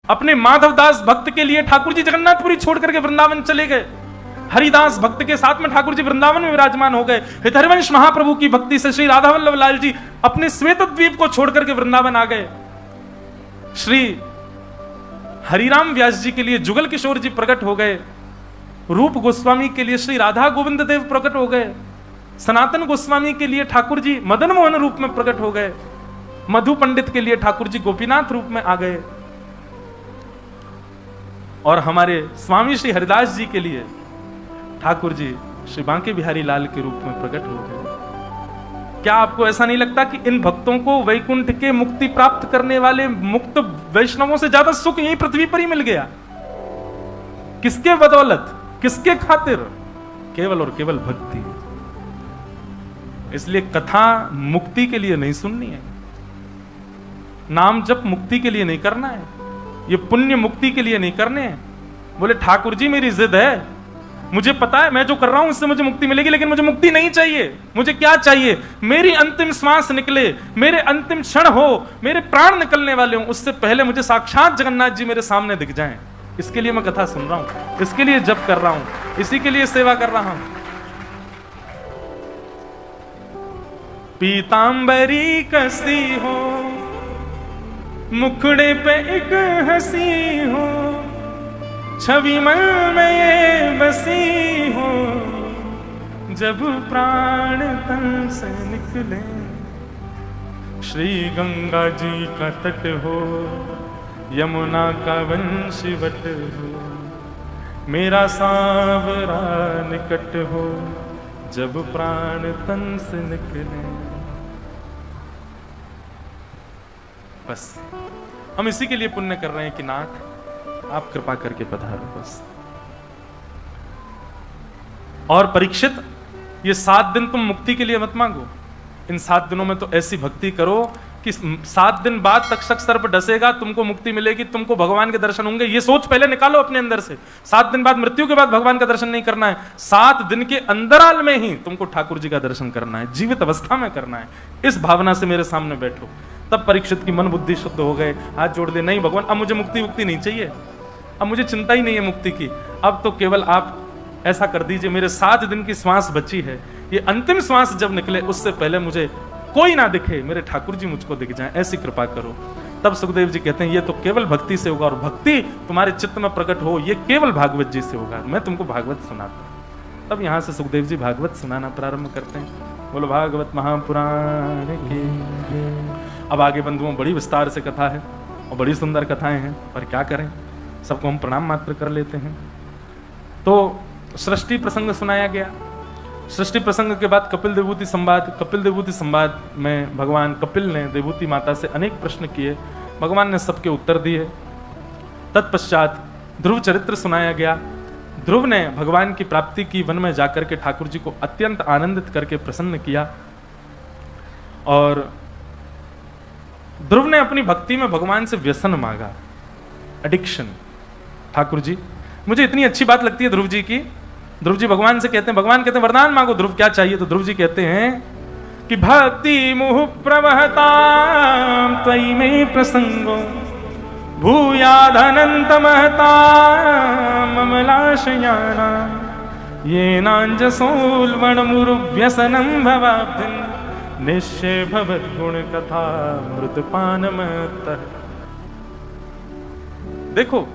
अपने माधवदास भक्त के लिए ठाकुर जी जगन्नाथपुरी छोड़ करके वृंदावन चले गए। हरिदास भक्त के साथ में ठाकुर जी वृंदावन में विराजमान हो गए। हरिवंश महाप्रभु की भक्ति से श्री राधा वल्लभ लाल जी अपने श्वेत द्वीप को छोड़ करके वृंदावन आ गए। श्री हरिराम व्यास जी के लिए जुगल किशोर जी प्रकट हो गए। रूप गोस्वामी के लिए श्री राधा गोविंद देव प्रकट हो गए। सनातन गोस्वामी के लिए ठाकुर जी मदन मोहन रूप में प्रकट हो गए। मधु पंडित के लिए ठाकुर जी गोपीनाथ रूप में आ गए। और हमारे स्वामी श्री हरिदास जी के लिए ठाकुर जी श्री बांके बिहारी लाल के रूप में प्रकट हो गए। क्या आपको ऐसा नहीं लगता कि इन भक्तों को वैकुंठ के मुक्ति प्राप्त करने वाले मुक्त वैष्णवों से ज्यादा सुख यही पृथ्वी पर ही मिल गया? किसके बदौलत, किसके खातिर? केवल और केवल भक्ति। इसलिए कथा मुक्ति के लिए नहीं सुननी है, नाम जप मुक्ति के लिए नहीं करना है, ये पुण्य मुक्ति के लिए नहीं करने हैं। बोले ठाकुर जी मेरी जिद है, मुझे पता है मैं जो कर रहा हूं इससे मुझे मुक्ति मिलेगी, लेकिन मुझे मुक्ति नहीं चाहिए। मुझे क्या चाहिए? मेरी अंतिम श्वास निकले, मेरे अंतिम क्षण हो, मेरे प्राण निकलने वाले हों, उससे पहले मुझे साक्षात जगन्नाथ जी मेरे सामने दिख जाएं। इसके लिए मैं कथा सुन रहा हूं, इसके लिए जप कर रहा हूं, इसी के लिए सेवा कर रहा हूं। पीतांबरी कसी हो, मुखड़े पे एक हंसी हो, छवि मन में ये बसी हो, जब प्राण तन से निकले। श्री गंगा जी का तट हो, यमुना का वंशवट हो, मेरा सांवरा निकट हो, जब प्राण तन से निकले। बस हम इसी के लिए पुण्य कर रहे हैं कि नाथ आप कृपा करके पधारो बस। और परीक्षित, ये 7 दिन तुम मुक्ति के लिए मत मांगो। इन 7 दिनों में तो ऐसी भक्ति करो कि 7 दिन बाद तक्षक सर्प डसेगा, तुमको मुक्ति मिलेगी, तुमको भगवान के दर्शन होंगे। ये सोच पहले निकालो अपने अंदर से। 7 दिन बाद, मृत्यु के बाद भगवान का दर्शन नहीं करना है, 7 दिन के अंतराल में ही तुमको ठाकुर जी का दर्शन करना है, जीवित अवस्था में करना है। इस भावना से मेरे सामने बैठो। तब परीक्षित की मन बुद्धि शुद्ध हो गए, हाथ जोड़ दे, नहीं भगवान अब मुझे मुक्ति नहीं चाहिए, अब मुझे चिंता ही नहीं है मुक्ति की, अब तो केवल आप ऐसा कर दीजिए, मेरे 7 दिन की श्वास बची है, ये अंतिम श्वास जब निकले उससे पहले मुझे कोई ना दिखे, मेरे ठाकुर जी मुझको दिख जाएं, ऐसी कृपा करो। तब सुखदेव जी कहते हैं ये तो केवल भक्ति से होगा, और भक्ति तुम्हारे चित्त में प्रकट हो ये केवल भागवत जी से होगा। मैं तुमको भागवत सुनाता हूं। तब यहां से सुखदेव जी भागवत सुनाना प्रारंभ करते हैं। बोलो भागवत महापुराण की। अब आगे बंधुओं बड़ी विस्तार से कथा है और बड़ी सुंदर कथाएं हैं, पर क्या करें, सबको हम प्रणाम मात्र कर लेते हैं। तो सृष्टि प्रसंग सुनाया गया। सृष्टि प्रसंग के बाद कपिल देवभूति संवाद। कपिल देवभूति संवाद में भगवान कपिल ने देवभूति माता से अनेक प्रश्न किए, भगवान ने सबके उत्तर दिए। तत्पश्चात ध्रुव चरित्र सुनाया गया। ध्रुव ने भगवान की प्राप्ति की, वन में जाकर के ठाकुर जी को अत्यंत आनंदित करके प्रसन्न किया। और ध्रुव ने अपनी भक्ति में भगवान से व्यसन मांगा, एडिक्शन। ठाकुर जी, मुझे इतनी अच्छी बात लगती है ध्रुव जी की। ध्रुव जी भगवान से कहते हैं, भगवान कहते हैं वरदान मांगो, ध्रुव क्या चाहिए? तो ध्रुव जी कहते हैं कि भक्ति मुह प्रवहता त्वयि में प्रसंगो भूयादनंत महता ममलाशयाना ये नांजसोल्वण मुरुव्यसनं भवाब्धिं निश्चय भवत गुण कथा मृतपानमतः। देखो,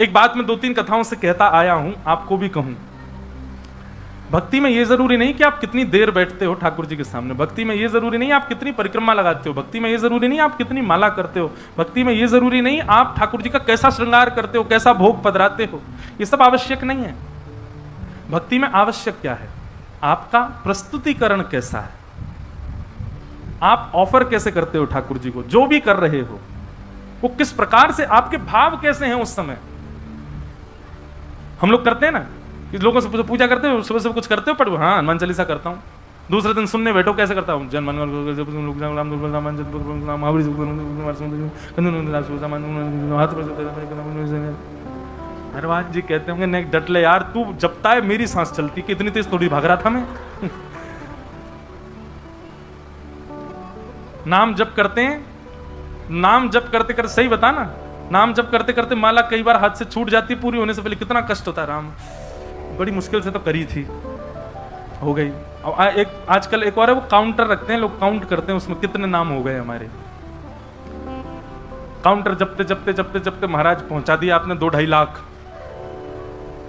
एक बात मैं 2-3 कथाओं से कहता आया हूं, आपको भी कहूं। भक्ति में ये जरूरी नहीं कि आप कितनी देर बैठते हो ठाकुर जी के सामने, भक्ति में ये जरूरी नहीं आप कितनी परिक्रमा लगाते हो, भक्ति में ये जरूरी नहीं आप कितनी माला करते हो, भक्ति में ये जरूरी नहीं आप ठाकुर जी का कैसा श्रृंगार करते हो, कैसा भोग पधराते हो, ये सब आवश्यक नहीं है। भक्ति में आवश्यक क्या है? आपका प्रस्तुतिकरण कैसा है, आप ऑफर कैसे करते हो ठाकुर जी को, जो भी कर रहे हो वो किस प्रकार से, आपके भाव कैसे हैं उस समय। हम लोग करते हैं ना कि लोगों से पूजा करते हो, सुबह सुबह कुछ करते हो, पढ़ो, हाँ हनुमान चालीसा करता हूँ, दूसरे दिन सुनने बैठो कैसे करता हूँ, हनुमान जी कहते होंगे नहीं डट ले यार, तू जपता है मेरी सांस चलती, कि इतनी तेज थोड़ी भाग रहा था मैं। नाम जप करते हैं, नाम जप करते करते, सही बता ना, नाम जप करते करते माला कई बार हाथ से छूट जाती, पूरी होने से पहले कितना कष्ट होता है। राम बड़ी मुश्किल से तो करी थी, हो गई। और एक आजकल एक और है, वो काउंटर रखते हैं लोग, काउंट करते हैं उसमें कितने नाम हो गए हमारे। काउंटर जपते जपते जपते जपते महाराज पहुंचा दिया आपने 2-2.5 लाख।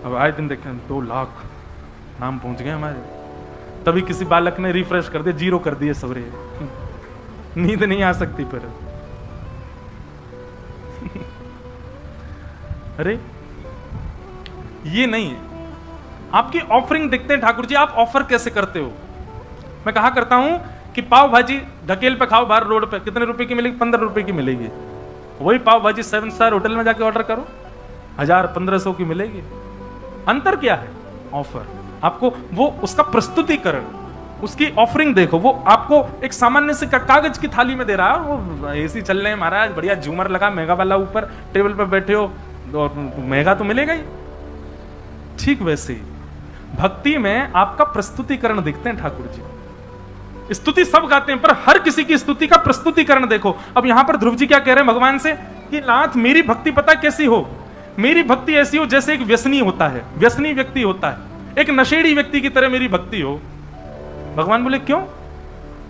अब आए दिन देखें 2 लाख नाम पहुंच गए हमारे। तभी किसी बालक ने रिफ्रेश कर दिया, 0 कर दिए सवरे। नींद नहीं आ सकती फिर। अरे ये नहीं है। आपकी ऑफरिंग देखते हैं ठाकुर जी, आप ऑफर कैसे करते हो। मैं कहा करता हूं कि पाव भाजी ढकेल पे खाओ बाहर रोड पे, कितने रुपए की मिलेगी? 15 रुपए की मिलेगी। वही पाव भाजी 7 स्टार होटल में जाके ऑर्डर करो, 1000-1500 की मिलेगी। अंतर क्या है? ऑफर। आपको वो उसका प्रस्तुतिकरण, उसकी ऑफरिंग देखो। वो आपको एक सामान्य से कागज की थाली में दे रहा है, वो एसी चल रहे हैं महाराज, बढ़िया झूमर लगा, महंगा वाला ऊपर टेबल पे बैठे हो, और महंगा तो मिलेगा ही। ठीक वैसे ही भक्ति में आपका प्रस्तुतिकरण देखते हैं ठाकुर जी। स्तुति सब गाते हैं, पर हर किसी की स्तुति का प्रस्तुतिकरण देखो। अब यहां पर ध्रुव जी क्या कह रहे हैं भगवान से कि नाथ मेरी भक्ति पता कैसी हो? मेरी भक्ति ऐसी हो जैसे एक व्यसनी होता है, व्यसनी व्यक्ति होता है, एक नशेड़ी व्यक्ति की तरह मेरी भक्ति हो। भगवान बोले क्यों?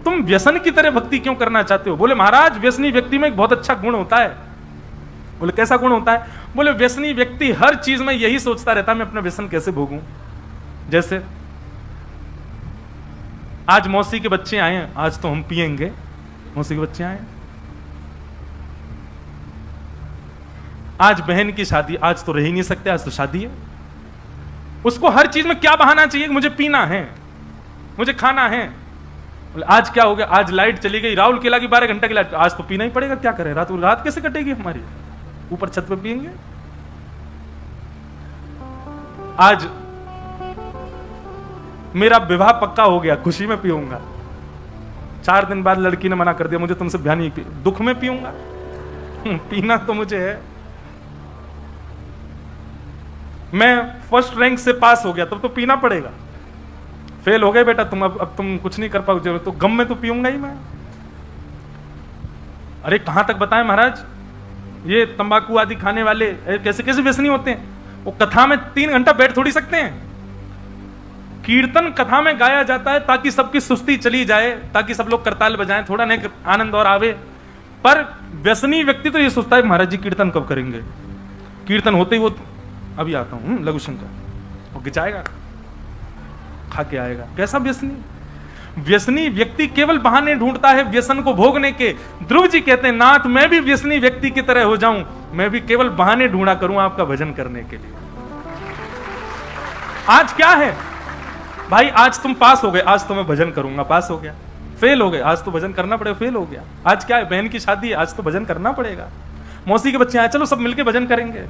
तुम व्यसन की तरह भक्ति क्यों करना चाहते हो? बोले महाराज व्यसनी व्यक्ति में एक बहुत अच्छा गुण होता है। बोले कैसा गुण होता है? बोले व्यसनी व्यक्ति हर चीज में यही सोचता रहता है मैं अपना व्यसन कैसे भोगूं। जैसे आज मौसी के बच्चे आए हैं, आज तो हम पिएंगे। मौसी के बच्चे आए, आज बहन की शादी, आज तो रह ही नहीं सकते, आज तो शादी है। उसको हर चीज में क्या बहाना चाहिए? मुझे पीना है, मुझे खाना है। आज क्या हो गया? आज लाइट चली गई, राहुल केला की 12 घंटे की लाइट, आज तो पीना ही पड़ेगा, क्या करें? रात कैसे कटेगी हमारी? ऊपर छत पे पिएंगे। आज मेरा विवाह पक्का हो गया, खुशी में पीऊंगा। 4 दिन बाद लड़की ने मना कर दिया, मुझे तुमसे ब्याह नहीं, दुख में पीऊंगा। पीना तो मुझे है। मैं फर्स्ट रैंक से पास हो गया, तब तो पीना पड़ेगा। फेल हो गए बेटा तुम, अब तुम कुछ नहीं कर पाओगे, तो गम में तो पीऊंगा ही मैं। अरे कहां तक बताएं महाराज, ये तंबाकू आदि खाने वाले कैसे कैसे व्यसनी होते हैं। वो कथा में 3 घंटा बैठ थोड़ी सकते हैं। कीर्तन कथा में गाया जाता है ताकि सबकी सुस्ती चली जाए, ताकि सब लोग करताल बजाएं, थोड़ा नहीं आनंद और आवे। पर व्यसनी व्यक्ति तो ये सोचता है महाराज जी कीर्तन कब करेंगे। कीर्तन होते ही वो अभी आता हूं लघु शंकर, वो गिचाएगा, खा के आएगा। कैसा व्यसनी? व्यसनी व्यक्ति केवल बहाने ढूंढता है व्यसन को भोगने के। ध्रुव जी कहते हैं नाथ मैं भी व्यसनी व्यक्ति की तरह हो जाऊं, मैं भी केवल बहाने ढूंढा करूं आपका भजन करने के लिए। आज क्या है भाई, आज तुम पास हो गए, आज तो मैं भजन करूंगा। पास हो गया, फेल हो गए, आज तो भजन करना पड़ेगा। फेल हो गया, आज क्या है, बहन की शादी है, आज तो भजन करना पड़ेगा। मौसी के बच्चे आए, चलो सब मिलके भजन करेंगे।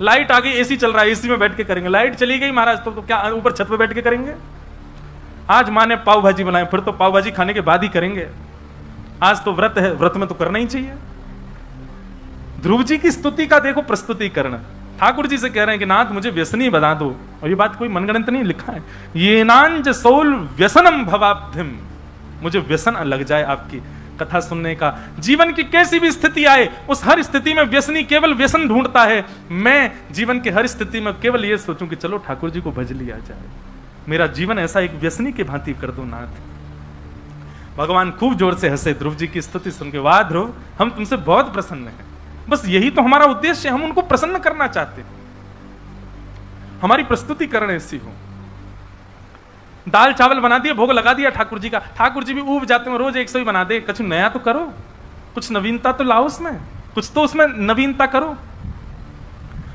लाइट आ गई, एसी चल रहा है, एसी में बैठ के करेंगे। लाइट चली गई महाराज, तो क्या ऊपर छत पे बैठ के करेंगे? आज माँ ने पाव भाजी बनाए, फिर तो पाव भाजी खाने के बाद ही करेंगे। आज तो व्रत है, व्रत में तो करना ही चाहिए। ध्रुव जी की स्तुति का देखो प्रस्तुतिकरण। ठाकुर जी से कह रहे हैं कि नाथ मुझे व्यसनी बना दो। और ये बात कोई मनगढ़ंत नहीं, लिखा है ये नांज सोल व्यसनम भवाब्धिम, मुझे व्यसन लग जाए आपकी कथा सुनने का। जीवन की कैसी भी स्थिति आए, उस हर स्थिति में व्यसनी केवल व्यसन ढूंढता है। मैं जीवन की हर स्थिति में केवल ये सोचूं कि चलो ठाकुर जी को भज लिया जाए, मेरा जीवन ऐसा एक व्यसनी की भांति कर दो नाथ। भगवान खूब जोर से हंसे ध्रुव जी की स्तुति सुन के। वाह ध्रुव, हम तुमसे बहुत प्रसन्न हैं। बस यही तो हमारा उद्देश्य है, हम उनको प्रसन्न करना चाहते हैं। हमारी प्रस्तुतिकरण ऐसी हो। दाल चावल बना दिए, भोग लगा दिया ठाकुर जी का। ठाकुर जी भी ऊब जाते हैं, रोज 100 ही बना दे। कुछ नया तो करो, कुछ नवीनता तो लाओ उसमें, कुछ तो उसमें नवीनता करो।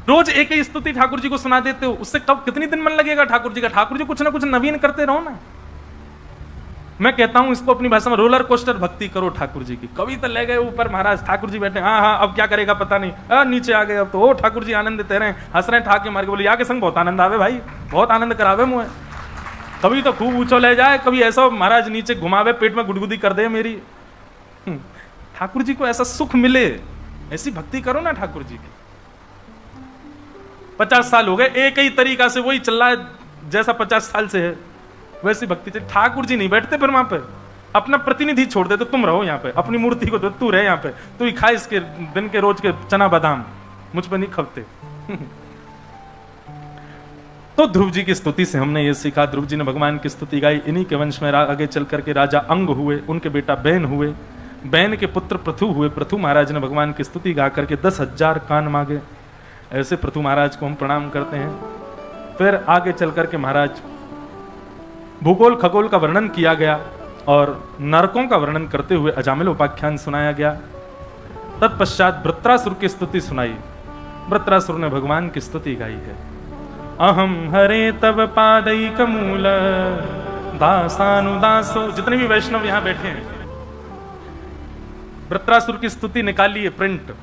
रोज एक ही स्तुति ठाकुर जी को सुना देते हो, उससे कब कितनी दिन मन लगेगा ठाकुर जी का? ठाकुर जी कुछ ना कुछ नवीन करते रहो ना। मैं कहता हूं इसको अपनी भाषा में रोलर कोस्टर भक्ति करो ठाकुर जी की। कभी तो ले गए ऊपर महाराज, ठाकुर जी बैठे, हाँ हाँ अब क्या करेगा पता नहीं, नीचे आ गए, अब तो ओ ठाकुर जी आनंद देते रहे, हंस रहे, ठाके मार के बोले यहाँ के संग बहुत आनंद आवे भाई, बहुत आनंद करावे मुझे। कभी तो खूब ऊंचो ले जाए, कभी ऐसा महाराज नीचे घुमावे, पेट में गुदगुदी कर दे मेरी। ठाकुर जी को ऐसा सुख मिले, ऐसी भक्ति करो ना ठाकुर जी की। 50 साल हो गए, एक ही तरीका से वही चल रहा है जैसा 50 साल से है, वैसी भक्ति चाहिए। ठाकुर जी नहीं बैठते फिर वहां पर, अपना प्रतिनिधि छोड़ दे, तो तुम रहो यहाँ पे, अपनी मूर्ति को तो तू रहे यहाँ पे, तू ही खा इसके दिन के रोज के चना बादाम, मुझ पे नहीं खपते। तो ध्रुव जी की स्तुति से हमने ये सीखा, ध्रुव जी ने भगवान की स्तुति गाई, इन्हीं के वंश में आगे चल करके राजा अंग हुए, उनके बेटा बैन हुए, बैन के पुत्र पृथु हुए, पृथु महाराज ने भगवान की स्तुति गा करके 10,000 कान मांगे। ऐसे पृथु महाराज को हम प्रणाम करते हैं। फिर आगे चल करके महाराज भूगोल खगोल का वर्णन किया गया और नरकों का वर्णन करते हुए अजामिल उपाख्यान सुनाया गया। तत्पश्चात वृत्रासुर की स्तुति सुनाई। वृत्रासुर ने भगवान की स्तुति गाई है, अहम हरे तव पादैक मूल दासानुदासो। जितने भी वैष्णव यहां बैठे हैं, वृत्रासुर की स्तुति निकालिए प्रिंट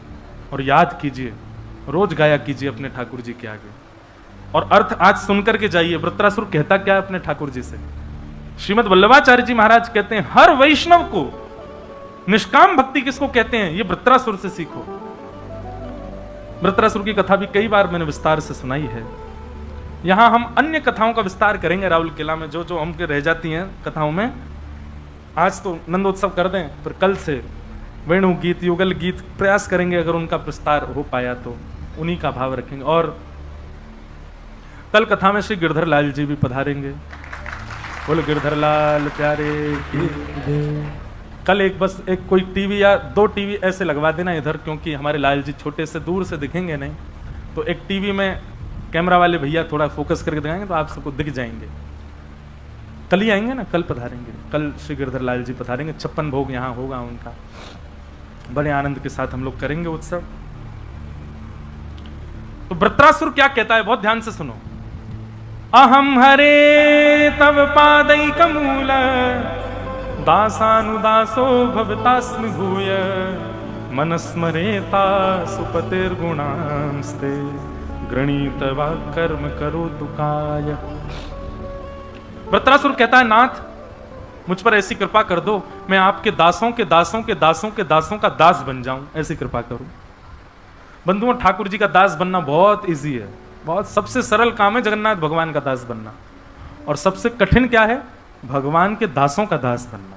और याद कीजिए, रोज गाया कीजिए अपने ठाकुर जी के आगे, और अर्थ आज सुनकर के जाइए वृत्रासुर कहता क्या है अपने ठाकुर जी से। श्रीमद् वल्लभाचार्य जी महाराज कहते हैं हर वैष्णव को निष्काम भक्ति किसको कहते हैं, ये वृत्रासुर से सीखो। वृत्रासुर की कथा भी कई बार मैंने विस्तार से सुनाई है। यहां हम अन्य कथाओं का विस्तार करेंगे राहुल किला में, जो जो हमके रह जाती हैं कथाओं में। आज तो नंदोत्सव कर दें, फिर कल से वेणु गीत युगल गीत प्रयास करेंगे, अगर उनका विस्तार हो पाया तो उन्हीं का भाव रखेंगे। और कल कथा में श्री गिरधर लाल जी भी पधारेंगे। बोलो गिरधर लाल प्यारे की। कल एक बस एक कोई टीवी या 2 टीवी ऐसे लगवा देना इधर, क्योंकि हमारे लाल जी छोटे से दूर से दिखेंगे नहीं, तो एक टीवी में कैमरा वाले भैया थोड़ा फोकस करके दिखाएंगे तो आप सबको दिख जाएंगे। कल ही आएंगे ना, कल पधारेंगे, कल श्री गिरधर लाल जी पधारेंगे। 56 भोग यहाँ होगा उनका, बड़े आनंद के साथ हम लोग करेंगे उत्सव। तो वृत्रासुर क्या कहता है, बहुत ध्यान से सुनो। अहम हरे तव पादैक मूल दासानुदासो भवतास्मि भूय मनस्मरेता सुपतिर्गुणांस्ते गृणीत वा कर्म करो तुकाय। वृत्रासुर कहता है नाथ मुझ पर ऐसी कृपा कर दो, मैं आपके दासों के दासों के दासों के दासों का दास बन जाऊं, ऐसी कृपा करो। बंधुओं, ठाकुर जी का दास बनना बहुत इजी है, बहुत सबसे सरल काम है जगन्नाथ भगवान का दास बनना, और सबसे कठिन क्या है, भगवान के दासों का दास बनना।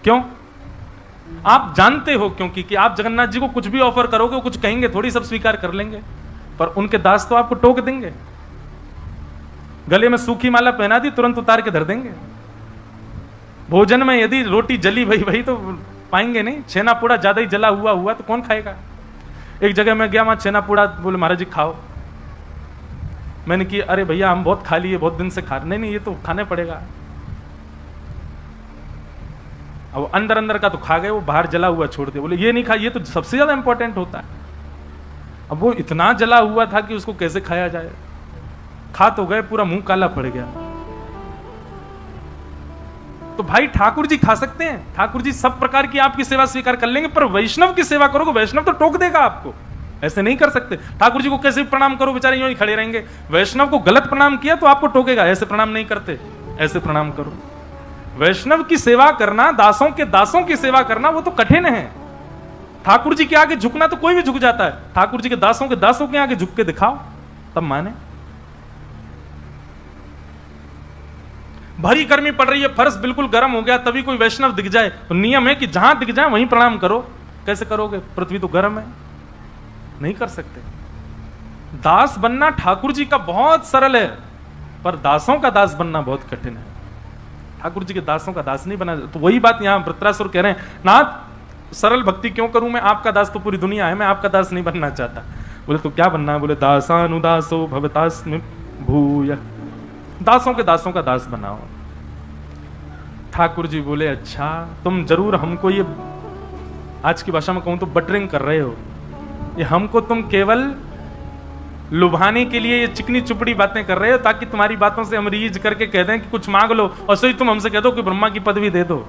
क्यों? आप जानते हो क्योंकि कि आप जगन्नाथ जी को कुछ भी ऑफर करोगे, कुछ कहेंगे थोड़ी सब स्वीकार कर लेंगे, पर उनके दास तो आपको टोक देंगे। गले में सूखी माला पहना दी, तुरंत उतार के धर देंगे। भोजन में यदि रोटी जली भई तो पाएंगे नहीं, छेना पूड़ा ज्यादा ही जला हुआ तो कौन खाएगा। एक जगह मैं गया, वहां छेना पूड़ा, बोले महाराज जी खाओ। मैंने कि अरे भैया हम बहुत खा लिए, बहुत दिन से खा, नहीं ये तो खाने पड़ेगा। अब अंदर अंदर का तो खा गए, वो बाहर जला हुआ छोड़ दे, बोले ये नहीं खा, ये तो सबसे ज्यादा इंपॉर्टेंट होता है। अब वो इतना जला हुआ था कि उसको कैसे खाया जाए, खा तो गए, पूरा मुंह काला पड़ गया। तो भाई ठाकुर जी खा सकते हैं, ठाकुर जी सब प्रकार की आपकी सेवा स्वीकार कर लेंगे, पर वैष्णव की सेवा करोगे वैष्णव तो टोक देगा आपको, ऐसे नहीं कर सकते। ठाकुर जी को कैसे भी प्रणाम करो, बेचारे यूं ही खड़े रहेंगे। वैष्णव को गलत प्रणाम किया तो आपको टोकेगा, ऐसे प्रणाम नहीं करते, ऐसे प्रणाम करो। वैष्णव की सेवा करना, दासों के दासों की सेवा करना, वो तो कठिन है। ठाकुर जी के आगे झुकना तो कोई भी झुक जाता है, ठाकुर जी के दासों के आगे झुक के दिखाओ, तब माने। भरी गर्मी पड़ रही है, फर्श बिल्कुल गर्म हो गया, तभी कोई वैष्णव दिख जाए तो नियम है कि जहां दिख जाए वहीं प्रणाम करो। कैसे करोगे, पृथ्वी तो गर्म है, नहीं कर सकते। दास बनना ठाकुर जी का बहुत सरल है, पर दासों का दास बनना बहुत कठिन है। ठाकुर जी के दासों का दास नहीं बना। तो वही बात यहां वृत्रासुर कह रहे हैं, नाथ सरल भक्ति क्यों करूं, मैं आपका दास तो पूरी दुनिया है, मैं आपका दास नहीं बनना चाहता। बोले तो क्या बनना है, बोले दासानुदासो भवतास्मि भूय, दासों के दासों का दास बनाओ। ठाकुर जी बोले अच्छा, तुम जरूर हमको ये, आज की भाषा में कहूं तो बटरिंग कर रहे हो, ये हमको तुम केवल लुभाने के लिए ये चिकनी चुपड़ी बातें कर रहे हो, ताकि तुम्हारी बातों से हम रीझ करके कह दें कि कुछ मांग लो, और सही तुम हमसे कह दो कि ब्रह्मा की पदवी दे दो।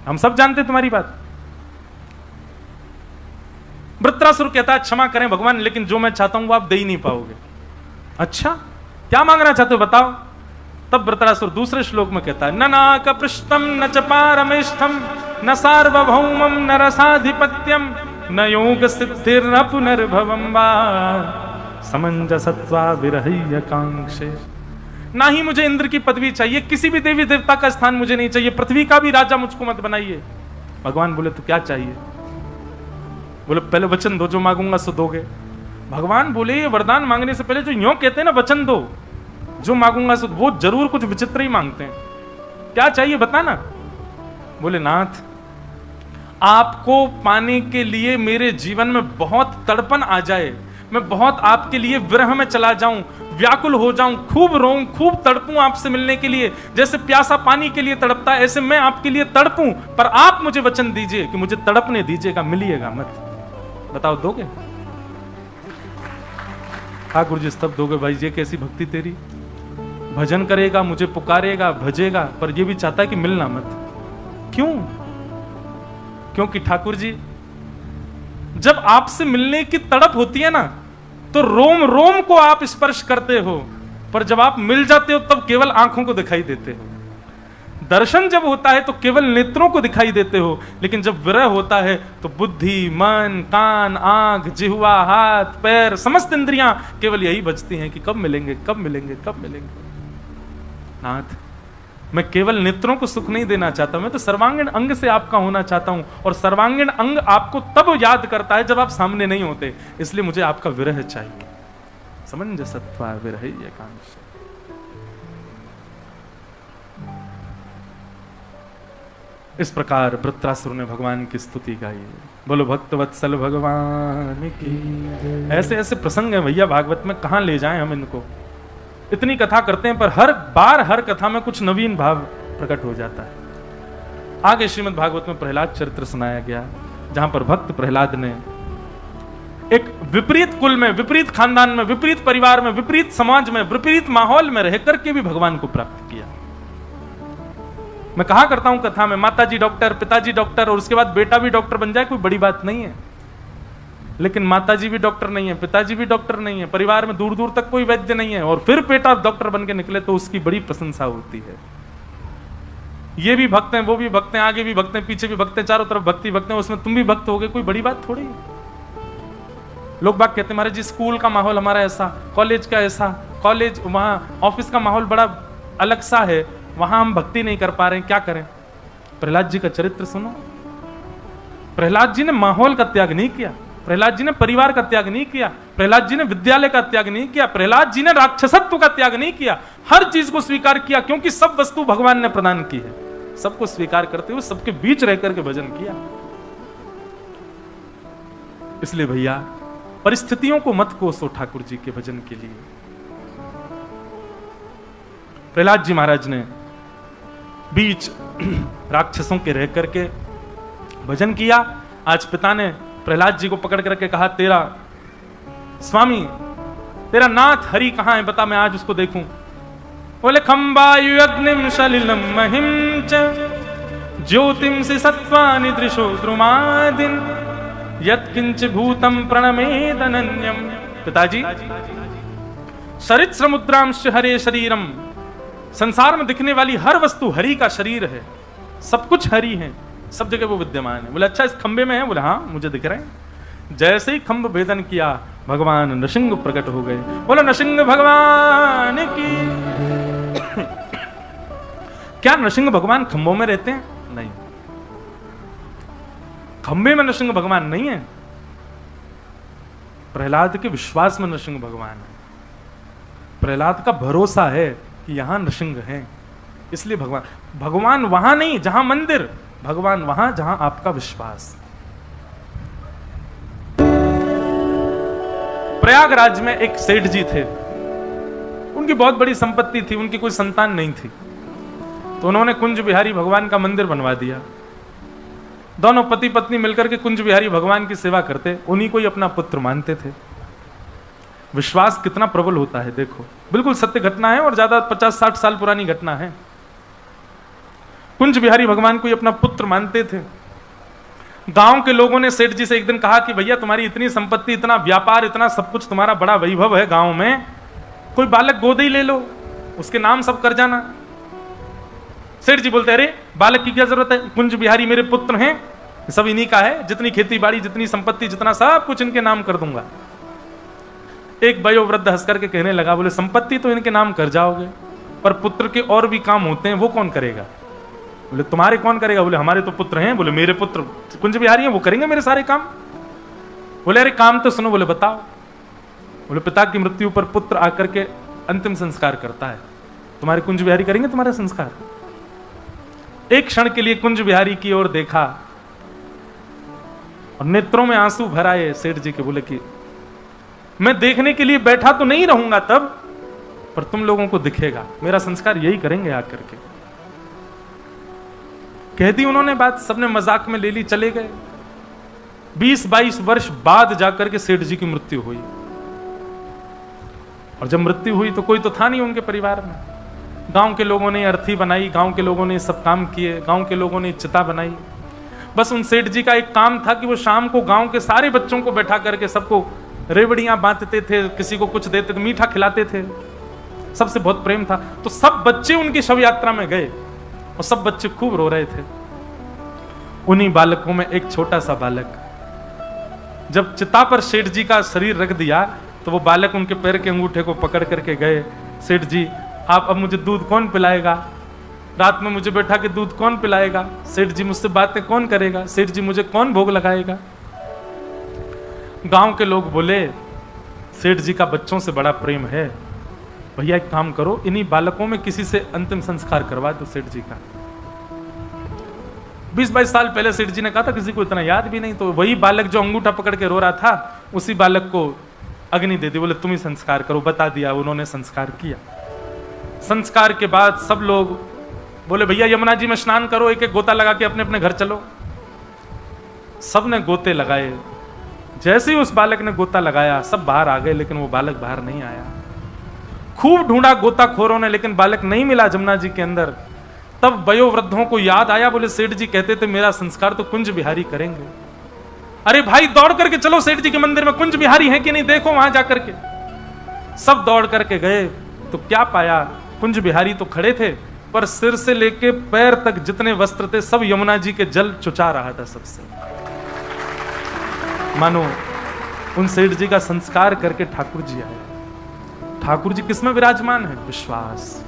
हम सब जानते तुम्हारी बात। वृत्रासुर कहता है क्षमा करें भगवान, लेकिन जो मैं चाहता हूं वो आप दे ही नहीं पाओगे। अच्छा क्या मांगना चाहते हो बताओ। तब वृत्रासुर दूसरे श्लोक में कहता है, न नाक पृष्ठम न च पारमेष्ठम न सार्वभौमम न रसाधिपत्यम न योग सिद्धिर्न पुनर्भवम वा समंजसत्वा विरह्य कांक्षे। ना ही मुझे इंद्र की पदवी चाहिए, किसी भी देवी देवता का स्थान मुझे नहीं चाहिए, पृथ्वी का भी राजा मुझको मत बनाइए। भगवान बोले तो क्या चाहिए? बोले पहले वचन दो, जो मांगूंगा सो दोगे। भगवान बोले ये वरदान मांगने से पहले जो यूं कहते हैं ना वचन दो, जो मांगूंगा सो, वो जरूर कुछ विचित्र ही मांगते हैं। क्या चाहिए बताना? बोले नाथ, आपको पाने के लिए मेरे जीवन में बहुत तड़पन आ जाए, मैं बहुत आपके लिए विरह में चला जाऊं, व्याकुल हो जाऊं, खूब रोऊं, खूब तड़पूं आपसे मिलने के लिए, जैसे प्यासा पानी के लिए तड़पता है, ऐसे मैं आपके लिए तड़पूं, पर आप मुझे वचन दीजिए कि मुझे तड़पने दीजिएगा, मिलिएगा मत। बताओ दोगे? ठाकुर जी तब दोगे भाई, ये कैसी भक्ति तेरी? भजन करेगा, मुझे पुकारेगा, भजेगा, पर ये भी चाहता है कि मिलना मत। क्यों? क्योंकि ठाकुर जी जब आपसे मिलने की तड़प होती है ना, तो रोम रोम को आप स्पर्श करते हो, पर जब आप मिल जाते हो तब केवल आंखों को दिखाई देते हो। दर्शन जब होता है तो केवल नेत्रों को दिखाई देते हो, लेकिन जब विरह होता है तो बुद्धि, मन, कान, आंख, जिह्वा, हाथ, पैर, समस्त इंद्रियां केवल यही बजती हैं कि कब मिलेंगे, कब मिलेंगे, कब मिलेंगे। नाथ, मैं केवल नेत्रों को सुख नहीं देना चाहता, मैं तो सर्वांगीण अंग से आपका होना चाहता हूं, और सर्वांगीण अंग आपको तब याद करता है जब आप सामने नहीं होते, इसलिए मुझे आपका विरह चाहिए। समंजसत्वा विरह एकांश। इस प्रकार वृत्रासुर ने भगवान की स्तुति गाई। बोलो भक्तवत्सल भगवान की। ऐसे ऐसे प्रसंग हैं भैया भागवत में, कहां ले जाएं हम इनको। इतनी कथा करते हैं पर हर बार हर कथा में कुछ नवीन भाव प्रकट हो जाता है। आगे श्रीमद् भागवत में प्रहलाद चरित्र सुनाया गया, जहां पर भक्त प्रहलाद ने एक विपरीत कुल में, विपरीत खानदान में, विपरीत परिवार में, विपरीत समाज में, विपरीत माहौल में रह करके भी भगवान को प्राप्त किया। मैं कहा करता हूं कथा में, माताजी डॉक्टर, पिताजी डॉक्टर, और उसके बाद बेटा भी डॉक्टर बन जाए कोई बड़ी बात नहीं है। लेकिन माताजी भी डॉक्टर नहीं है, पिताजी भी डॉक्टर नहीं है, परिवार में दूर दूर तक कोई वैद्य नहीं है, और फिर बेटा डॉक्टर बन के निकले तो उसकी बड़ी प्रशंसा होती है। ये भी भक्त हैं, वो भी भक्त हैं, आगे भी भक्त हैं, पीछे भी भक्त हैं, चारों तरफ भक्ति भक्त हैं, उसमें तुम भी भक्त हो गए, कोई बड़ी बात थोड़ी है। लोग बात कहते हैं महाराज जी स्कूल का माहौल हमारा ऐसा, कॉलेज का ऐसा, कॉलेज वहां ऑफिस का माहौल बड़ा अलग सा है, वहां हम भक्ति नहीं कर पा रहे हैं, क्या करें? प्रहलाद जी का चरित्र सुनो। प्रहलाद जी ने माहौल का त्याग नहीं किया, प्रहलाद जी ने परिवार का त्याग नहीं किया, प्रहलाद जी ने विद्यालय का त्याग नहीं किया, प्रहलाद जी ने राक्षसत्व का त्याग नहीं किया, हर चीज को स्वीकार किया, क्योंकि सब वस्तु भगवान ने प्रदान की है। सबको स्वीकार करते हुए सबके बीच रह करके भजन किया। इसलिए भैया परिस्थितियों को मत कोसो ठाकुर जी के भजन के लिए। प्रहलाद जी महाराज ने बीच राक्षसों के रह करके भजन किया। आज पिता ने प्रहलाद जी को पकड़ करके कहा, तेरा स्वामी, तेरा नाथ हरि कहां है, बता, मैं आज उसको देखूं। बोले खंबायु अग्निम सलिलम महिम च ज्योतिम से सत्वानि दृशो द्रुमादिन यत्किंच भूतम प्रणमेद अनन्यम। पिताजी, सरित्र मुद्रांश हरे शरीरम, संसार में दिखने वाली हर वस्तु हरि का शरीर है, सब कुछ हरि है, सब जगह वो विद्यमान है। बोले अच्छा इस खंबे में है? बोले हाँ मुझे दिख रहे हैं। जैसे ही खंभ भेदन किया भगवान नृसिंह प्रकट हो गए। बोलो नृसिंह भगवान की। क्या नृसिंह भगवान खंभों में रहते हैं? नहीं, खंबे में नृसिंह भगवान नहीं है, प्रहलाद के विश्वास में नृसिंह भगवान है। प्रहलाद का भरोसा है कि यहां नृसिंह है, इसलिए भगवान वहां नहीं जहां मंदिर, भगवान वहां जहां आपका विश्वास। प्रयागराज में एक सेठ जी थे, उनकी बहुत बड़ी संपत्ति थी, उनकी कोई संतान नहीं थी, तो उन्होंने कुंज बिहारी भगवान का मंदिर बनवा दिया। दोनों पति पत्नी मिलकर के कुंज बिहारी भगवान की सेवा करते, उन्हीं को ही अपना पुत्र मानते थे। विश्वास कितना प्रबल होता है देखो, बिल्कुल सत्य घटना है और ज्यादा 50-60 साल पुरानी घटना है। कुंज बिहारी भगवान को ही अपना पुत्र मानते थे। गांव के लोगों ने सेठ जी से एक दिन कहा कि भैया तुम्हारी इतनी संपत्ति, इतना व्यापार, इतना सब कुछ, तुम्हारा बड़ा वैभव है गांव में, कोई बालक गोद ही ले लो, उसके नाम सब कर जाना। सेठ जी बोलते अरे बालक की क्या जरूरत है, कुंज बिहारी मेरे पुत्र हैं, सब इन्हीं का है, जितनी खेती बाड़ी, जितनी संपत्ति, जितना सब कुछ इनके नाम कर दूंगा। एक वयोवृद्ध हंस करके कहने लगा, बोले संपत्ति तो इनके नाम कर जाओगे, पर पुत्र के और भी काम होते हैं, वो कौन करेगा? बोले तुम्हारे कौन करेगा? बोले हमारे तो पुत्र हैं। बोले मेरे पुत्र कुंज बिहारी हैं, वो करेंगे मेरे सारे काम। बोले अरे काम तो सुनो। बोले बताओ। बोले पिता की मृत्यु पर पुत्र आकर के अंतिम संस्कार करता है, तुम्हारे कुंज बिहारी करेंगे तुम्हारा संस्कार? एक क्षण के लिए कुंज बिहारी की ओर देखा और नेत्रों में आंसू भर आए सेठ जी के। बोले कि मैं देखने के लिए बैठा तो नहीं रहूंगा तब, पर तुम लोगों को दिखेगा, मेरा संस्कार यही करेंगे आकर के। कह दी उन्होंने बात, सबने मजाक में ले ली, चले गए। 20-22 वर्ष बाद जाकर के सेठ जी की मृत्यु हुई। और जब मृत्यु हुई तो कोई तो था नहीं उनके परिवार में। गांव के लोगों ने अर्थी बनाई, गांव के लोगों ने सब काम किए, गांव के लोगों ने चिता बनाई। बस उन सेठ जी का एक काम था कि वो शाम को गांव के सारे बच्चों को बैठा करके सबको रेवड़ियां बांटते थे, किसी को कुछ देते थे, मीठा खिलाते थे, सबसे बहुत प्रेम था। तो सब बच्चे उनकी शव यात्रा में गए और सब बच्चे खूब रो रहे थे। उन्हीं बालकों में एक छोटा सा बालक, जब चिता पर सेठ जी का शरीर रख दिया तो वो बालक उनके पैर के अंगूठे को पकड़ करके गए, सेठ जी आप अब मुझे दूध कौन पिलाएगा? रात में मुझे बैठा के दूध कौन पिलाएगा? सेठ जी मुझसे बातें कौन करेगा? सेठ जी मुझे कौन भोग लगाएगा? गांव के लोग बोले सेठ जी का बच्चों से बड़ा प्रेम है, भैया एक काम करो, इन्हीं बालकों में किसी से अंतिम संस्कार करवा दो सेठ जी का। 20-22 साल पहले सेठ जी ने कहा था, किसी को इतना याद भी नहीं। तो वही बालक जो अंगूठा पकड़ के रो रहा था, उसी बालक को अग्नि दे दी। बोले तुम ही संस्कार करो। बता दिया, उन्होंने संस्कार किया। संस्कार के बाद सब लोग बोले भैया यमुना जी में स्नान करो, एक एक गोता लगा के अपने अपने घर चलो। सबने गोते लगाए। जैसे ही उस बालक ने गोता लगाया सब बाहर आ गए, लेकिन वो बालक बाहर नहीं आया। खूब ढूंढा गोताखोरों ने, लेकिन बालक नहीं मिला जमुना जी के अंदर। तब वयोवृद्धों को याद आया, बोले सेठ जी कहते थे मेरा संस्कार तो कुंज बिहारी करेंगे। अरे भाई दौड़ करके चलो सेठ जी के मंदिर में, कुंज बिहारी है कि नहीं देखो वहां जाकर के। सब दौड़ करके गए तो क्या पाया, कुंज बिहारी तो खड़े थे, पर सिर से लेके पैर तक जितने वस्त्र थे सब यमुना जी के जल चुचा रहा था सबसे। मानो उन सेठ जी का संस्कार करके ठाकुर जी आए। ठाकुर जी किसमें विराजमान है? विश्वास,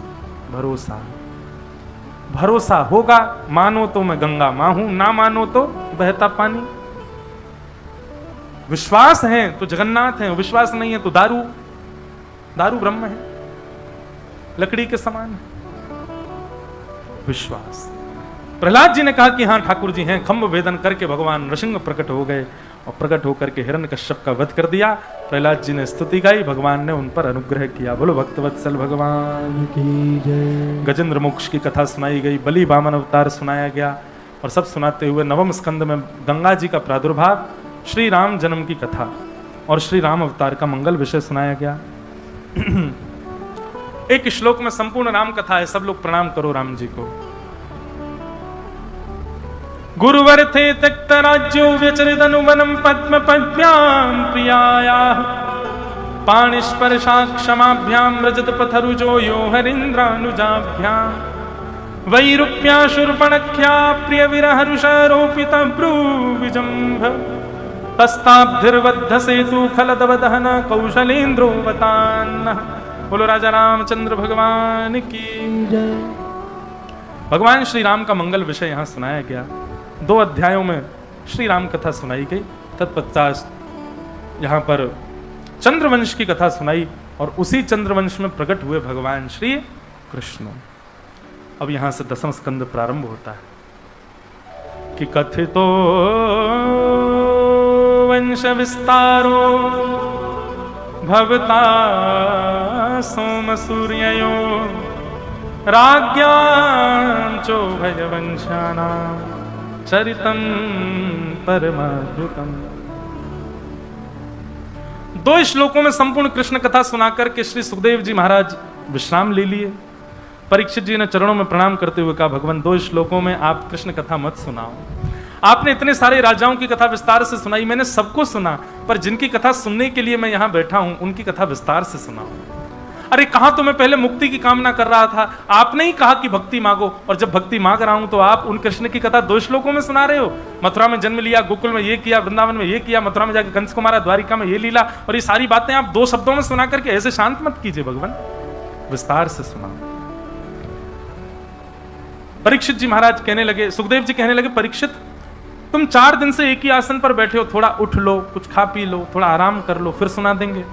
भरोसा। भरोसा होगा, मानो तो मैं गंगा मां हूं, ना मानो तो बहता पानी। विश्वास है तो जगन्नाथ है, विश्वास नहीं है तो दारू ब्रह्म है, लकड़ी के समान है। विश्वास। प्रहलाद जी ने कहा कि हां ठाकुर जी हैं। खंभ भेदन करके भगवान नृसिंह प्रकट हो गए और प्रकट होकर के हिरण्यकश्यप का वध कर दिया। प्रहलाद जी ने स्तुति गाई, भगवान ने उन पर अनुग्रह किया। बोलो भक्तवत्सल भगवान की जय। गजेंद्र मोक्ष की कथा सुनाई गई, बलि वामन अवतार सुनाया गया, और सब सुनाते हुए नवम स्कंद में गंगा जी का प्रादुर्भाव, श्री राम जन्म की कथा और श्री राम अवतार का मंगल विषय सुनाया गया। एक श्लोक में संपूर्ण राम कथा है। सब लोग प्रणाम करो राम जी को। गुरुवर थे त्यक्त राज्यो व्यचरिदनुवनम पद्म पद्भ्याम प्रियायाः पाणिस्पर्शा क्षमाभ्याम रजत पथरुजो यो हरीन्द्रानुजाभ्याम वैरूप्या शूर्पणख्या प्रिय विरह रुषारोपित भ्रूविजम्भ तस्ताब्धिर्बद्ध सेतु खलदव दहन कौशलेन्द्रोवतान्नः। बोलो राजा रामचंद्र भगवान की जय। भगवान श्री राम का मंगल विषय यहाँ सुनाया गया। 2 अध्यायों में श्री राम कथा सुनाई गई। तत्पश्चात यहाँ पर चंद्रवंश की कथा सुनाई और उसी चंद्रवंश में प्रकट हुए भगवान श्री कृष्ण। अब यहाँ से 10वां स्कंद प्रारंभ होता है कि कथितो वंश विस्तारो भवता सोम सूर्ययो राज्ञां चोभय वंशानां चरितम परमाद्भुतम। 2 श्लोकों में संपूर्ण कृष्ण कथा सुनाकर के श्री सुखदेव जी महाराज विश्राम ले लिए। परीक्षित जी ने चरणों में प्रणाम करते हुए कहा, भगवान 2 श्लोकों में आप कृष्ण कथा मत सुनाओ। आपने इतने सारे राजाओं की कथा विस्तार से सुनाई, मैंने सबको सुना, पर जिनकी कथा सुनने के लिए मैं यहां बैठा हूं उनकी कथा विस्तार से सुनाओ। अरे कहा तो मैं पहले मुक्ति की कामना कर रहा था, आपने ही कहा कि भक्ति मांगो, और जब भक्ति मांग रहा हूं तो आप उन कृष्ण की कथा 2 श्लोकों में सुना रहे हो। मथुरा में जन्म लिया, गोकुल में ये किया, वृंदावन में ये किया, मथुरा में जाकर कंस को मारा, द्वारिका में ये लीला, और ये सारी बातें आप 2 शब्दों में सुना करके ऐसे शांत मत कीजिए भगवान, विस्तार से सुनाओ। परीक्षित जी महाराज कहने लगे, सुखदेव जी कहने लगे, परीक्षित तुम 4 दिन से एक ही आसन पर बैठे हो, थोड़ा उठ लो, कुछ खा पी लो, थोड़ा आराम कर लो, फिर सुना देंगे।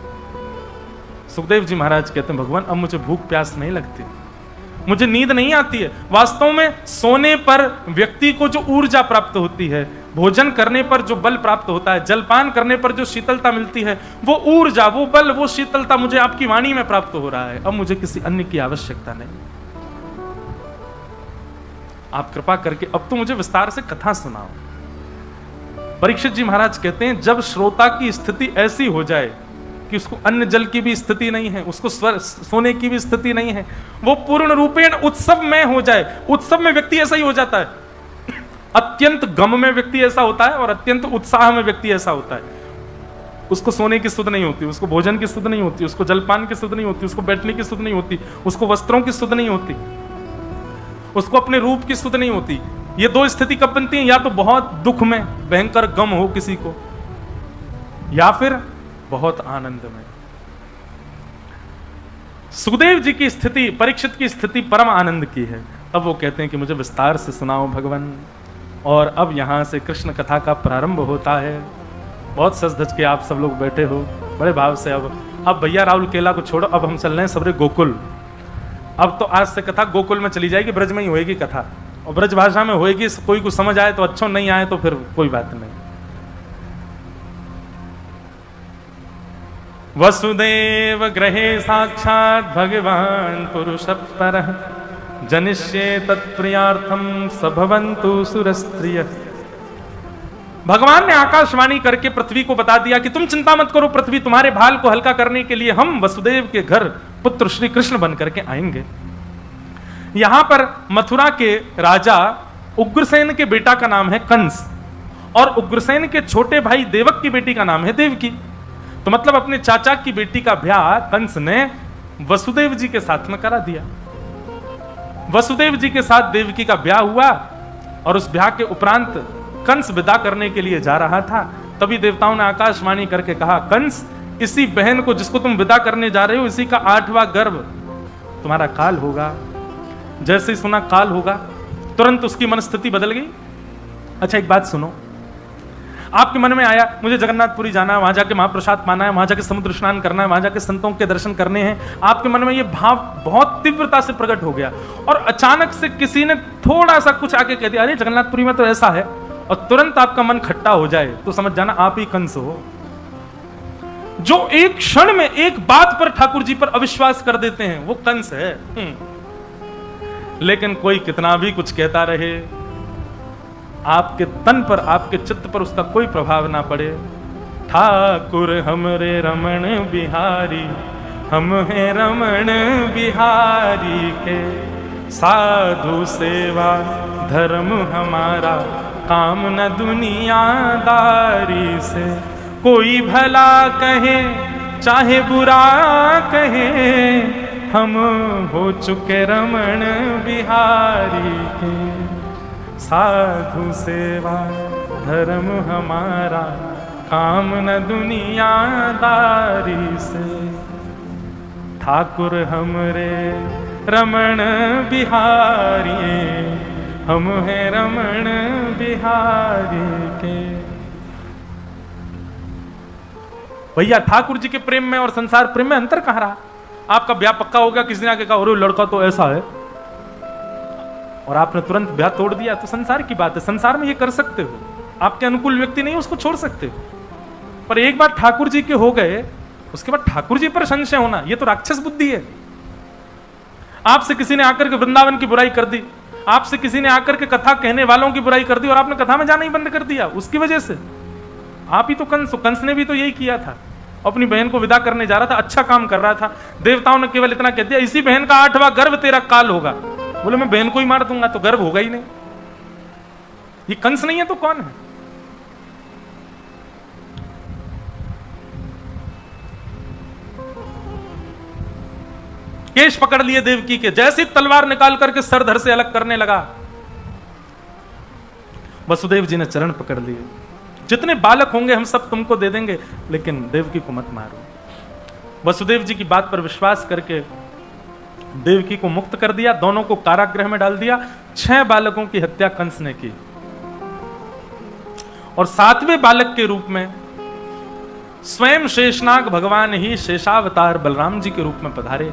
सुखदेव जी महाराज कहते हैं, भगवान अब मुझे भूख प्यास नहीं लगती, मुझे नींद नहीं आती है। वास्तव में सोने पर व्यक्ति को जो ऊर्जा प्राप्त होती है, भोजन करने पर जो बल प्राप्त होता है, जलपान करने पर जो शीतलता मिलती है, वो ऊर्जा, वो बल, वो शीतलता मुझे आपकी वाणी में प्राप्त हो रहा है। अब मुझे किसी अन्य की आवश्यकता नहीं। आप कृपा करके अब तो मुझे विस्तार से कथा सुनाओ। परीक्षित जी महाराज कहते हैं, जब श्रोता की स्थिति ऐसी हो जाए कि उसको अन्न जल की भी स्थिति नहीं है, उसको सोने की भी स्थिति नहीं है, वो पूर्ण रूपेण उत्सव में हो जाए। उत्सव में व्यक्ति ऐसा ही हो जाता है, अत्यंत गम में व्यक्ति ऐसा होता है और अत्यंत उत्साह में व्यक्ति ऐसा होता है। उसको सोने की सुध नहीं होती, उसको भोजन की सुध नहीं होती, उसको जलपान की सुध नहीं होती, उसको बैठने की सुध नहीं होती, उसको वस्त्रों की सुध नहीं होती, उसको अपने रूप की सुध नहीं होती। ये 2 स्थिति कब बनती है? या तो बहुत दुख में भयंकर गम हो किसी को, या फिर बहुत आनंद में। सुखदेव जी की स्थिति, परीक्षित की स्थिति परम आनंद की है। अब वो कहते हैं कि मुझे विस्तार से सुनाओ भगवान। और अब यहां से कृष्ण कथा का प्रारंभ होता है। बहुत सज धज के आप सब लोग बैठे हो बड़े भाव से। अब भैया राहुल केला को छोड़ो, अब हम चल रहे हैं सबरे गोकुल। अब तो आज से कथा गोकुल में चली जाएगी, ब्रज में ही होएगी कथा, और ब्रज भाषा में होएगी। कोई को समझ आए तो अच्छा, नहीं आए तो फिर कोई बात नहीं। वसुदेव गृहे साक्षात् भगवान पुरुष परः, जनिष्ये तत्प्रियार्थम सभवन्तु सुरस्त्रिय। भगवान ने आकाशवाणी करके पृथ्वी को बता दिया कि तुम चिंता मत करो पृथ्वी, तुम्हारे भाल को हल्का करने के लिए हम वसुदेव के घर पुत्र श्री कृष्ण बन करके आएंगे। यहां पर मथुरा के राजा उग्रसेन के बेटा का नाम है कंस, और उग्रसेन के छोटे भाई देवक की बेटी का नाम है देवकी। तो मतलब अपने चाचा की बेटी का ब्याह कंस ने वसुदेव जी के साथ में करा दिया। वसुदेव जी के साथ देवकी का ब्याह हुआ, और उस ब्याह के उपरांत कंस विदा करने के लिए जा रहा था। तभी देवताओं ने आकाशवाणी करके कहा, कंस, इसी बहन को जिसको तुम विदा करने जा रहे हो, इसी का 8वां गर्भ तुम्हारा काल होगा। जैसे ही सुना काल होगा, तुरंत उसकी मनस्थिति बदल गई। अच्छा एक बात सुनो, आपके मन में आया मुझे जगन्नाथपुरी जाना है, वहां जाके महाप्रसाद पाना है, वहां जाके समुद्र स्नान करना है, वहां जाके संतों के दर्शन करने हैं। आपके मन में ये भाव बहुत तीव्रता से प्रकट हो गया, और अचानक से किसी ने थोड़ा सा कुछ आके कह दिया, अरे जगन्नाथपुरी में तो ऐसा है, और तुरंत आपका मन खट्टा हो जाए, तो समझ जाना आप ही कंस हो, जो एक क्षण में एक बात पर ठाकुर जी पर अविश्वास कर देते हैं, वो कंस है। लेकिन कोई कितना भी कुछ कहता रहे, आपके तन पर, आपके चित्त पर उसका कोई प्रभाव ना पड़े। ठाकुर हमरे रमण बिहारी, हम हैं रमण बिहारी के, साधु सेवा धर्म हमारा, काम न दुनियादारी से। कोई भला कहे चाहे बुरा कहे, हम हो चुके रमण बिहारी के, साधु सेवा धर्म हमारा, काम न दुनियादारी से। ठाकुर हमरे रमण बिहारी, हम हैं रमण बिहारी के। भैया ठाकुर जी के प्रेम में और संसार प्रेम में अंतर कहां रहा? आपका ब्याह पक्का हो गया, किसी ने आके कहा अरे लड़का तो ऐसा है, और आपने तुरंत ब्याह तोड़ दिया, तो संसार की बात है। संसार में ये कर सकते हो, आपके अनुकूल व्यक्ति नहीं उसको छोड़ सकते, पर एक बार ठाकुर जी के हो गए, उसके बाद ठाकुर जी पर संशय होना, ये तो राक्षस बुद्धि है। आपसे किसी ने आकर के वृंदावन की बुराई कर दी, आपसे किसी ने आकर के कथा कहने वालों की बुराई कर दी, और आपने कथा में जाना ही बंद कर दिया उसकी वजह से। आप ही तो कंस ने भी तो यही किया था, अपनी बहन को विदा करने जा रहा था, अच्छा काम कर रहा था। देवताओं ने केवल इतना कह दिया, इसी बहन का 8वां गर्भ तेरा काल होगा। बोले मैं बहन को ही मार दूंगा, तो गर्भ होगा ही नहीं। ये कंस नहीं है तो कौन है? केश पकड़ लिए देवकी के, जैसे तलवार निकाल करके सर धड़ से अलग करने लगा। वसुदेव जी ने चरण पकड़ लिए, जितने बालक होंगे हम सब तुमको दे देंगे, लेकिन देवकी को मत मारो। वसुदेव जी की बात पर विश्वास करके देवकी को मुक्त कर दिया, दोनों को कारागृह में डाल दिया। 6 बालकों की हत्या कंस ने की और 7वें बालक के रूप में स्वयं शेषनाग भगवान ही शेषावतार बलराम जी के रूप में पधारे।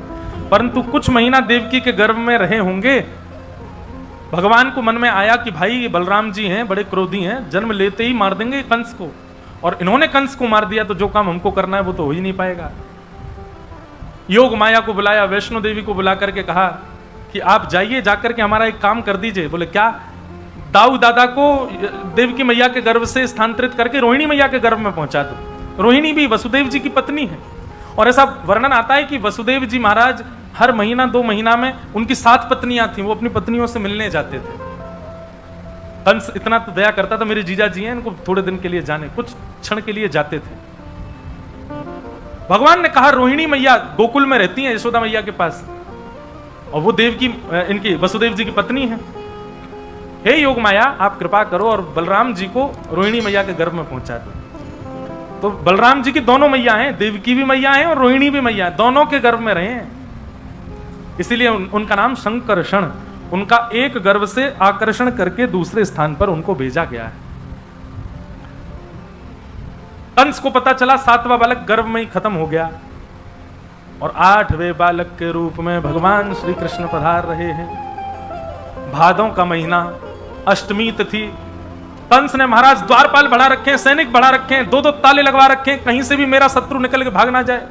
परंतु कुछ महीना देवकी के गर्भ में रहे होंगे, भगवान को मन में आया कि भाई ये बलराम जी हैं, बड़े क्रोधी हैं, जन्म लेते ही मार देंगे कंस को, और इन्होंने कंस को मार दिया तो जो काम हमको करना है वो तो हो ही नहीं पाएगा। योग माया को बुलाया, वैष्णो देवी को बुला करके कहा कि आप जाइए, जाकर के हमारा एक काम कर दीजिए। बोले क्या? दाऊ दादा को देवकी मैया के गर्भ से स्थानांतरित करके रोहिणी मैया के गर्भ में पहुंचा दो। रोहिणी भी वसुदेव जी की पत्नी है, और ऐसा वर्णन आता है कि वसुदेव जी महाराज हर महीना 2 महीना में उनकी 7 पत्नियां थीं, वो अपनी पत्नियों से मिलने जाते थे। कंस इतना तो दया करता था, मेरे जीजा जी हैं, इनको थोड़े दिन के लिए जाने, कुछ क्षण के लिए जाते थे। भगवान ने कहा रोहिणी मैया गोकुल में रहती हैं यशोदा मैया के पास, और वो देवकी इनकी वसुदेव जी की पत्नी है। हे योग माया, आप कृपा करो और बलराम जी को रोहिणी मैया के गर्भ में पहुंचा दो। तो बलराम जी की दोनों मैया हैं, देवकी भी मैया हैं और रोहिणी भी मैया है, दोनों के गर्भ में रहे हैं। इसीलिए उनका नाम संकर्षण, उनका एक गर्भ से आकर्षण करके दूसरे स्थान पर उनको भेजा गया है। कंस को पता चला 7वां बालक गर्भ में ही खत्म हो गया, और 8वें बालक के रूप में भगवान श्री कृष्ण पधार रहे हैं। भादों का महीना, अष्टमी तिथि। कंस ने महाराज द्वारपाल बढ़ा रखे हैं, सैनिक बढ़ा रखे हैं, 2-2 ताले लगवा रखे हैं, कहीं से भी मेरा शत्रु निकल के भाग ना जाए।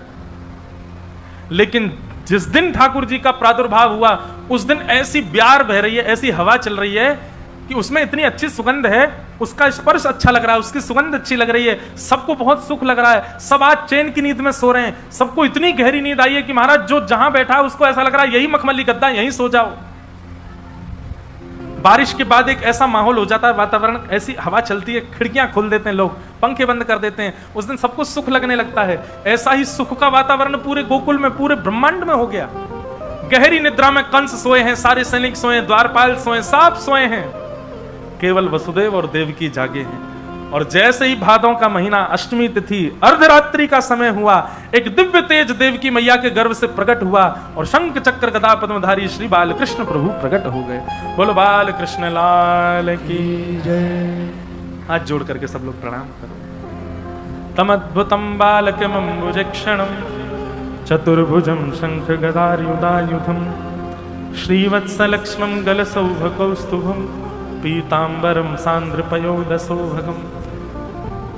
लेकिन जिस दिन ठाकुर जी का प्रादुर्भाव हुआ उस दिन ऐसी ब्यार बह रही है, ऐसी हवा चल रही है कि उसमें इतनी अच्छी सुगंध है, उसका स्पर्श अच्छा लग रहा है, उसकी सुगंध अच्छी लग रही है, सबको बहुत सुख लग रहा है। सब आज चैन की नींद में सो रहे हैं, सबको इतनी गहरी नींद आई है कि महाराज जो जहां बैठा है उसको ऐसा लग रहा है यही मखमली गद्दा, यहीं सो जाओ। बारिश के बाद एक ऐसा माहौल हो जाता है, वातावरण, ऐसी हवा चलती है, खिड़कियां खोल देते हैं लोग, पंखे बंद कर देते हैं, उस दिन सबको सुख लगने लगता है। ऐसा ही सुख का वातावरण पूरे गोकुल में, पूरे ब्रह्मांड में हो गया। गहरी निद्रा में कंस सोए हैं, सारे सैनिक सोए, द्वारपाल सोए, सब सोए हैं, केवल वसुदेव और देवकी जागे हैं। और जैसे ही भादों का महीना, अष्टमी तिथि, अर्धरात्रि का समय हुआ, एक दिव्य तेज देवकी मैया के गर्भ से प्रकट हुआ और शंख चक्र गदा पद्मधारी श्री बालकृष्ण प्रभु प्रकट हो गए। बोलो बाल कृष्ण लाल की जय। हाथ जोड़ करके सब लोग प्रणाम करो। तम अद्भुतम बालकमंबुजक्षणम चतुर्भुजम शंख गदायुधायुधम श्रीवत्सलक्ष्मं गलसौभकौस्तुभम पीतांबरम सांद्रपयोदसौभगम।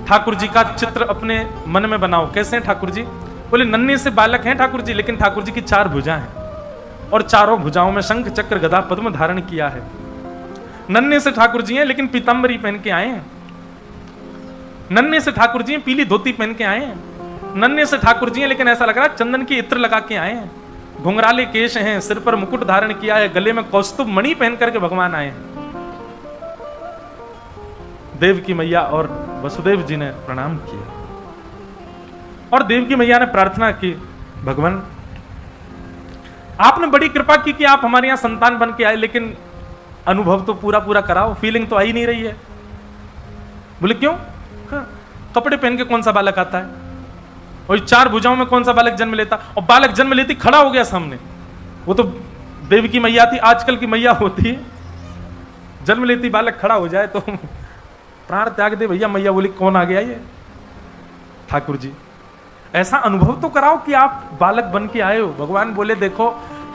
ठाकुर जी का चित्र अपने मन में बनाओ। कैसे हैं ठाकुर जी? बोले नन्हे से बालक हैं ठाकुर जी, लेकिन ठाकुर जी की 4 भुजाएं हैं और चारों भुजाओं में शंख चक्र गदा पद्म धारण किया है। नन्हे से ठाकुर जी हैं लेकिन पीतांबरी पहन के आए हैं। नन्हे से ठाकुर जी हैं, पीली धोती पहन के आए हैं। नन्हे से ठाकुर जी हैं लेकिन ऐसा लग रहा है चंदन की इत्र लगा के आए हैं। घुंघराले केश हैं, सिर पर मुकुट धारण किया है, गले में कौस्तुभ मणि पहन करके भगवान आए हैं। देवकी मैया और वसुदेव जी ने प्रणाम किया और देवकी मैया ने प्रार्थना की, भगवान आपने बड़ी कृपा की कि आप हमारे यहां संतान बन के आए, लेकिन अनुभव तो पूरा पूरा कराओ, फीलिंग तो आ ही नहीं रही है। बोले क्यों? कपड़े पहन के कौन सा बालक आता है, और 4 भुजाओं में कौन सा बालक जन्म लेता? और बालक जन्म लेती खड़ा हो गया सामने। वो तो देवकी मैया थी, आजकल की मैया होती है, जन्म लेती बालक खड़ा हो जाए तो प्राण त्याग दे भैया। मैया बोली कौन आ गया ये? ठाकुर जी। ऐसा अनुभव तो कराओ कि आप बालक बन के आए हो। भगवान बोले देखो,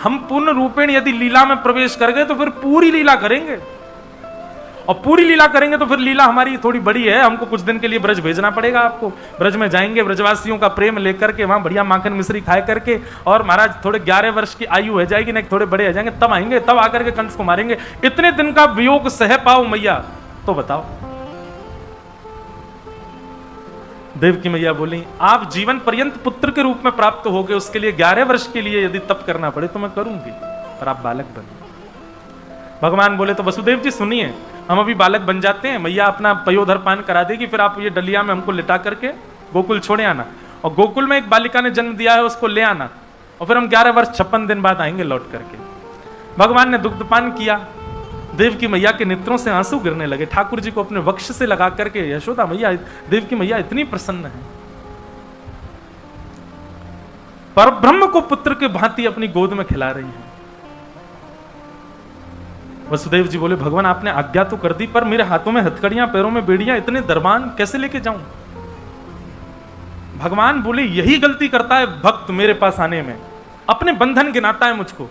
हम पूर्ण रूपेण यदि लीला में प्रवेश कर गए तो फिर पूरी लीला करेंगे, और पूरी लीला करेंगे तो फिर लीला हमारी थोड़ी बड़ी है, हमको कुछ दिन के लिए ब्रज भेजना पड़ेगा आपको। ब्रज में जाएंगे, ब्रजवासियों का प्रेम लेकर के, वहां बढ़िया माखन मिश्री खाए करके, और महाराज थोड़े 11 वर्ष की आयु हो जाएगी ना, थोड़े बड़े हो जाएंगे, तब आएंगे, तब आकर के कंस को मारेंगे। इतने दिन का वियोग सह पाओ मैया तो बताओ। देवकी मैया बोली आप जीवन पर्यंत पुत्र के रूप में प्राप्त हो गए, उसके लिए 11 वर्ष के लिए यदि तप करना पड़े तो मैं करूंगी, पर आप बालक बनो। भगवान बोले तो वसुदेव जी सुनिए, हम अभी बालक बन जाते हैं, मैया अपना पयोधर पान करा देगी, फिर आप ये डलिया में हमको लिटा करके गोकुल छोड़े आना, और गोकुल में एक बालिका ने जन्म दिया है उसको ले आना, और फिर हम 11 वर्ष 56 दिन बाद आएंगे लौट करके। भगवान ने दुग्धपान किया, देवकी मैया के नेत्रों से आंसू गिरने लगे। ठाकुर जी को अपने वक्ष से लगा करके यशोदा मैया, देवकी मैया इतनी प्रसन्न है, पर ब्रह्म को पुत्र के भांति अपनी गोद में खिला रही है। वसुदेव जी बोले भगवान आपने आज्ञा तो कर दी, पर मेरे हाथों में हथकड़ियां, पैरों में बेड़ियां, इतने दरबान कैसे लेके जाऊं? भगवान बोले यही गलती करता है भक्त मेरे पास आने में, अपने बंधन गिनाता है मुझको,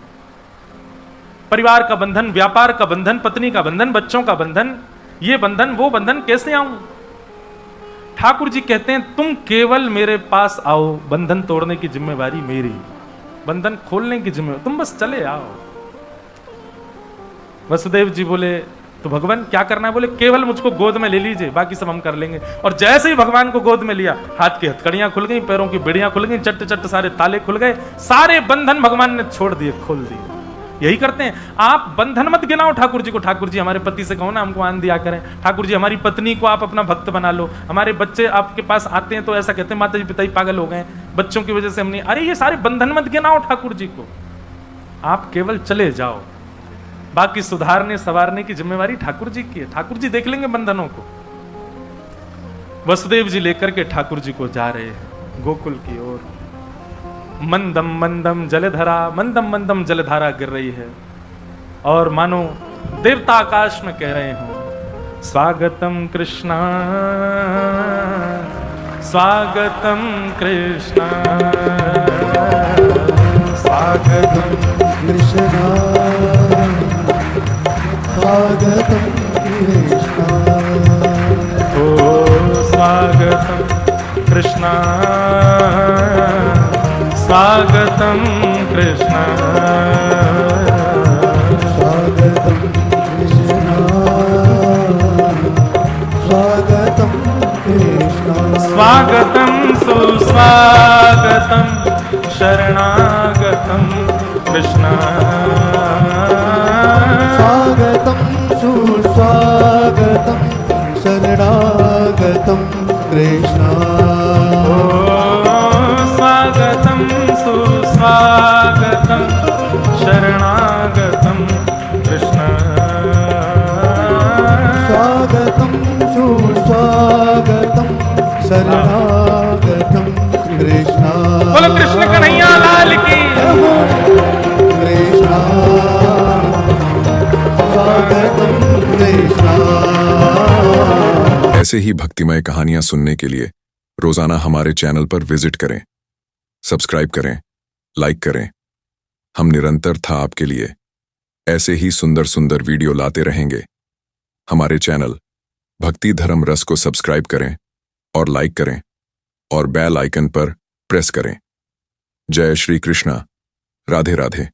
परिवार का बंधन, व्यापार का बंधन, पत्नी का बंधन, बच्चों का बंधन, ये बंधन वो बंधन, कैसे आऊं? ठाकुर जी कहते हैं तुम केवल मेरे पास आओ, बंधन तोड़ने की जिम्मेवारी मेरी, बंधन खोलने की जिम्मेवारी, तुम बस चले आओ। वसुदेव जी बोले तो भगवान क्या करना है? बोले केवल मुझको गोद में ले लीजिए, बाकी सब हम कर लेंगे। और जैसे ही भगवान को गोद में लिया, हाथ की हथकड़ियां खुल गई, पैरों की बेड़ियां खुल गई, चट चट सारे ताले खुल गए, सारे बंधन भगवान ने छोड़ दिए, खोल दिए। यही करते हैं, आप बंधन मत गिनाओ ठाकुर जी को। ठाकुर जी हमारे पति से कहो ना हमको आन दिया करें, ठाकुर जी हमारी पत्नी को आप अपना भक्त बना लो, हमारे बच्चे आपके पास आते हैं तो ऐसा कहते हैं माता जी पिता जी पागल हो गए, बच्चों की वजह से हम नहीं। अरे ये सारे बंधन मत गिनाओ ठाकुर जी को, आप केवल चले जाओ, बाकी सुधारने संवारने की जिम्मेवारी ठाकुर जी की है, ठाकुर जी देख लेंगे बंधनों को। वसुदेव जी लेकर के ठाकुर जी को जा रहे हैं गोकुल की ओर। मंदम मंदम जलधारा, मंदम मंदम जलधारा गिर रही है, और मानो देवता आकाश में कह रहे हो स्वागतम कृष्णा, स्वागतम कृष्णा, स्वागतम कृष्णा, स्वागतम कृष्णा, ओ स्वागतम कृष्णा, स्वागतम कृष्णा, स्वागतम कृष्णा, स्वागतम कृष्णा, स्वागतम सुस्वागतम शरणागतम कृष्णा, स्वागतम सुस्वागतम शरणागतम कृष्णा, स्वागतम सुस्वागतम शरणागतम कृष्ण, स्वागतम सुस्वागतम शरणागतम कृष्णा। बोलो कृष्ण कन्हैया लाल की। कृष्णा, स्वागतम कृष्णा। ऐसे ही भक्तिमय कहानियां सुनने के लिए रोजाना हमारे चैनल पर विजिट करें, सब्सक्राइब करें, लाइक करें। हम निरंतर था आपके लिए ऐसे ही सुंदर सुंदर वीडियो लाते रहेंगे। हमारे चैनल भक्ति धर्म रस को सब्सक्राइब करें और लाइक करें और बेल आइकन पर प्रेस करें। जय श्री कृष्णा, राधे राधे।